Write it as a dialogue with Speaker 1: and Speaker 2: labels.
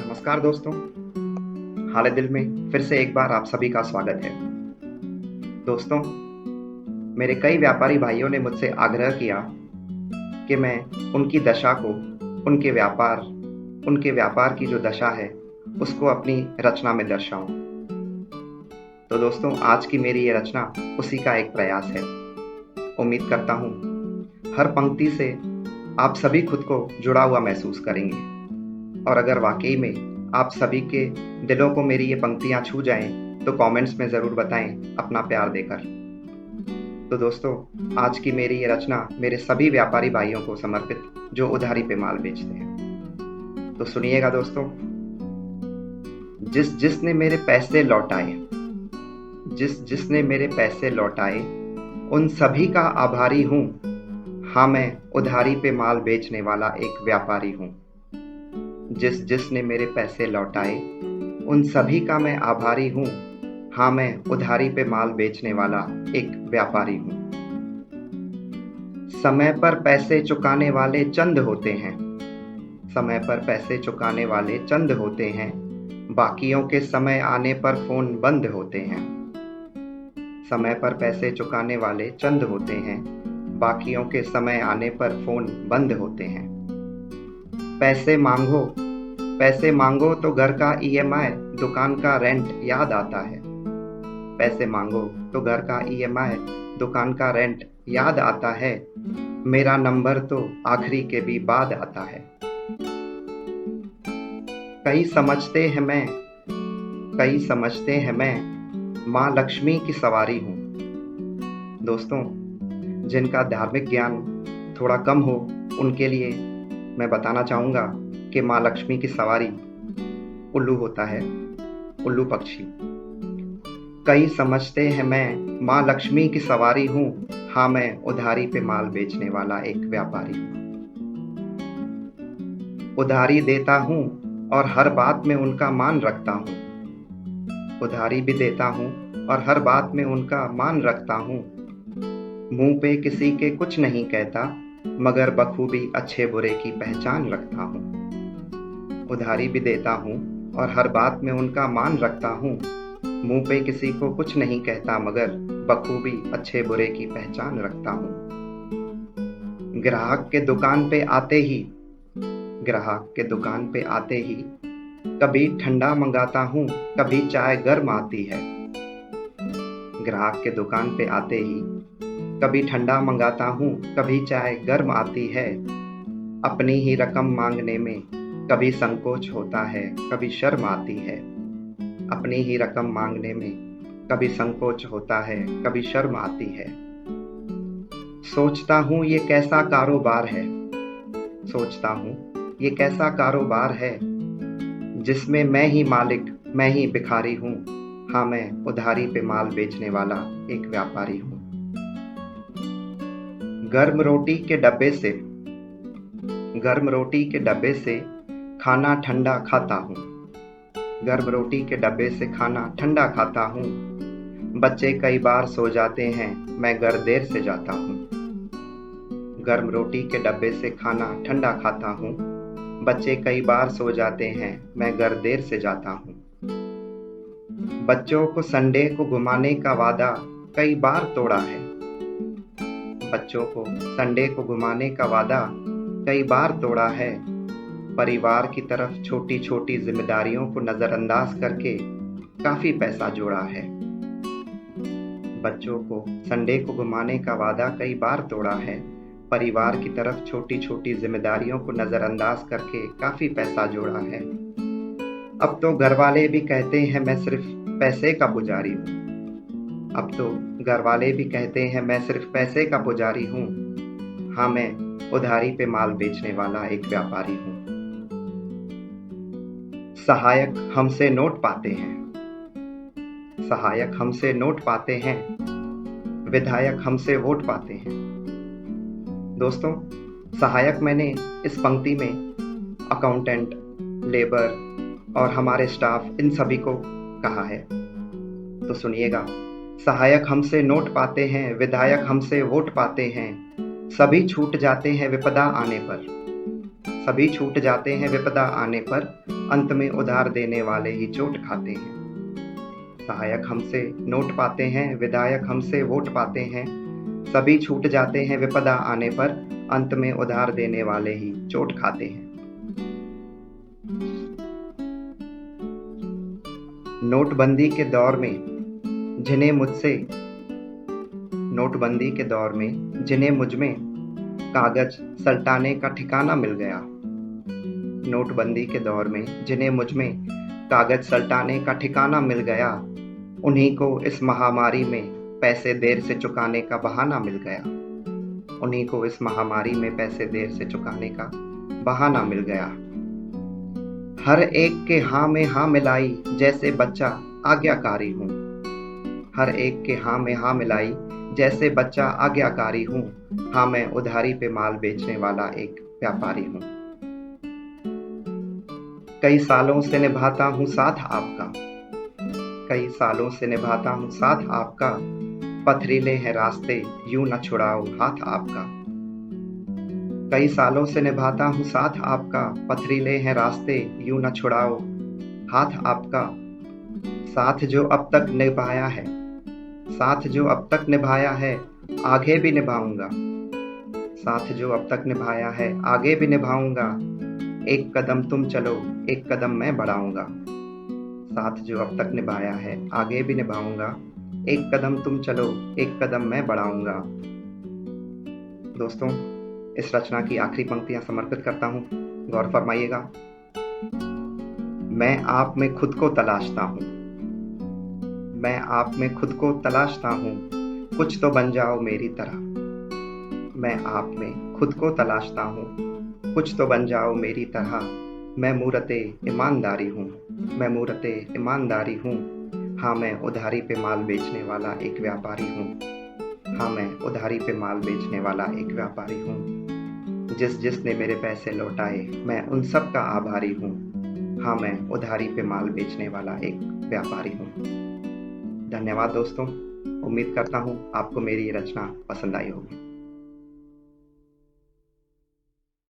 Speaker 1: नमस्कार दोस्तों, हाल दिल में फिर से एक बार आप सभी का स्वागत है। दोस्तों, मेरे कई व्यापारी भाइयों ने मुझसे आग्रह किया कि मैं उनकी दशा को, उनके व्यापार की जो दशा है, उसको अपनी रचना में दर्शाऊं। तो दोस्तों, आज की मेरी ये रचना उसी का एक प्रयास है। उम्मीद करता हूँ हर पंक्ति से आप सभी खुद को जुड़ा हुआ महसूस करेंगे, और अगर वाकई में आप सभी के दिलों को मेरी ये पंक्तियाँ छू जाएं, तो कमेंट्स में ज़रूर बताएं अपना प्यार देकर। तो दोस्तों, आज की मेरी ये रचना मेरे सभी व्यापारी भाइयों को समर्पित, जो उधारी पे माल बेचते हैं। तो सुनिएगा दोस्तों। जिसने मेरे पैसे लौटाए, जिसने मेरे पैसे लौटाए, उन सभी का आभारी हूँ। हाँ, मैं उधारी पे माल बेचने वाला एक व्यापारी हूँ। जिसने मेरे पैसे लौटाए, उन सभी का मैं आभारी हूँ। हाँ, मैं उधारी पे माल बेचने वाला एक व्यापारी हूँ। समय पर पैसे चुकाने वाले चंद होते हैं, समय पर पैसे चुकाने वाले चंद होते हैं। बाकियों के समय आने पर फोन बंद होते हैं। समय पर पैसे चुकाने वाले चंद होते हैं, बाकियों के समय आने पर फोन बंद होते हैं। पैसे मांगो तो घर का ईएमआई, दुकान का रेंट याद आता है। पैसे मांगो तो घर का ईएमआई, दुकान का रेंट याद आता है। मेरा नंबर तो आखिरी के भी बाद आता है। कई समझते हैं मैं माँ लक्ष्मी की सवारी हूँ। दोस्तों, जिनका धार्मिक ज्ञान थोड़ा कम हो, उनके लिए मैं बताना चाहूँगा कि माँ लक्ष्मी की सवारी उल्लू होता है, उल्लू पक्षी। कई समझते हैं मैं माँ लक्ष्मी की सवारी हूँ। हाँ, मैं उधारी पे माल बेचने वाला एक व्यापारी हूँ। उधारी देता हूँ और हर बात में उनका मान रखता हूँ। उधारी भी देता हूँ और हर बात में उनका मान रखता हूँ। मुंह पे किसी के कुछ नहीं कहता, मगर बखूबी अच्छे बुरे की पहचान रखता हूँ। उधारी भी देता हूँ और हर बात में उनका मान रखता हूँ। मुंह पे किसी को कुछ नहीं कहता, मगर बखूबी अच्छे बुरे की पहचान रखता हूँ। ग्राहक के दुकान पे आते ही कभी ठंडा मंगाता हूँ, कभी चाय गर्म आती है। ग्राहक के दुकान पे आते ही कभी ठंडा मंगाता हूँ, कभी चाय गर्म आती है। अपनी ही रकम मांगने में कभी संकोच होता है, कभी शर्म आती है। अपनी ही रकम मांगने में कभी संकोच होता है, कभी शर्म आती है। सोचता हूँ ये कैसा कारोबार है, जिसमें मैं ही मालिक, मैं ही भिखारी हूँ। हाँ, मैं उधारी पे माल बेचने वाला एक व्यापारी हूँ। गर्म रोटी के डब्बे से खाना ठंडा खाता हूँ। गर्म रोटी के डब्बे से खाना ठंडा खाता हूँ। बच्चे कई बार सो जाते हैं, मैं घर देर से जाता हूँ। गर्म रोटी के डब्बे से खाना ठंडा खाता हूँ। बच्चे कई बार सो जाते हैं, मैं घर देर से जाता हूँ। बच्चों को संडे को घुमाने का वादा कई बार तोड़ा है। बच्चों को संडे को घुमाने का वादा कई बार तोड़ा है। परिवार की तरफ छोटी छोटी जिम्मेदारियों को नजरअंदाज करके काफी पैसा जोड़ा है। बच्चों को संडे को घुमाने का वादा कई बार तोड़ा है। परिवार की तरफ छोटी छोटी जिम्मेदारियों को नजरअंदाज करके काफी पैसा जोड़ा है। अब तो घर वाले भी कहते हैं मैं सिर्फ पैसे का पुजारी हूँ। अब तो घर वाले भी कहते हैं मैं सिर्फ पैसे का पुजारी हूँ। हाँ, मैं उधारी पे माल बेचने वाला एक व्यापारी हूँ। सहायक हमसे नोट पाते हैं, विधायक हमसे वोट पाते हैं। दोस्तों, सहायक मैंने इस पंक्ति में अकाउंटेंट, लेबर और हमारे स्टाफ, इन सभी को कहा है। तो सुनिएगा। सहायक हमसे नोट पाते हैं, विधायक हमसे वोट पाते हैं। सभी छूट जाते हैं विपदा आने पर। सभी छूट जाते हैं विपदा आने पर, अंत में उधार देने वाले ही चोट खाते हैं। सहायक हमसे नोट पाते हैं, विधायक हमसे वोट पाते हैं, सभी छूट जाते हैं विपदा आने पर, अंत में उधार देने वाले ही चोट खाते हैं। नोटबंदी के दौर में जिन्हें मुझ में कागज सल्टाने का ठिकाना मिल गया। नोटबंदी के दौर में जिन्हें मुझ में कागज सल्टाने का ठिकाना मिल गया, उन्हीं को इस महामारी में पैसे देर से चुकाने का बहाना मिल गया। उन्हीं को इस महामारी में पैसे देर से चुकाने का बहाना मिल गया। हर एक के हाँ में हाँ मिलाई, जैसे बच्चा आज्ञाकारी हूँ। हर एक के हाँ में हाँ मिलाई, जैसे बच्चा आज्ञाकारी हूँ। हाँ, मैं उधारी पे माल बेचने वाला एक व्यापारी हूँ। कई सालों से निभाता हूँ साथ आपका, कई सालों से निभाता हूँ साथ आपका, पथरीले हैं रास्ते यूं न छुड़ाओ हाथ आपका। कई सालों से निभाता हूँ साथ आपका, पथरीले हैं रास्ते यूं न छुड़ाओ हाथ आपका। साथ जो अब तक निभाया है, साथ जो अब तक निभाया है, आगे भी निभाऊंगा। साथ जो अब तक निभाया है, आगे भी निभाऊंगा। एक कदम तुम चलो, एक कदम मैं बढ़ाऊंगा। साथ जो अब तक निभाया है, आगे भी निभाऊंगा। एक कदम तुम चलो, एक कदम मैं बढ़ाऊंगा। दोस्तों, इस रचना की आखिरी पंक्तियां समर्पित करता हूँ, गौर फरमाइएगा। मैं आप में खुद को तलाशता हूँ, मैं आप में खुद को तलाशता हूँ, कुछ तो बन जाओ मेरी तरह। मैं आप में खुद को तलाशता हूँ, कुछ तो बन जाओ मेरी तरह। मैं मूरते ईमानदारी हूँ, मैं मूरते ईमानदारी हूँ। हाँ, मैं उधारी पे माल बेचने वाला एक व्यापारी हूँ। हाँ, मैं उधारी पे माल बेचने वाला एक व्यापारी हूँ। जिसने मेरे पैसे लौटाए, मैं उन सब का आभारी हूँ। हाँ, मैं उधारी पे माल बेचने वाला एक व्यापारी हूँ। धन्यवाद दोस्तों। उम्मीद करता हूँ आपको मेरी ये रचना पसंद आई होगी।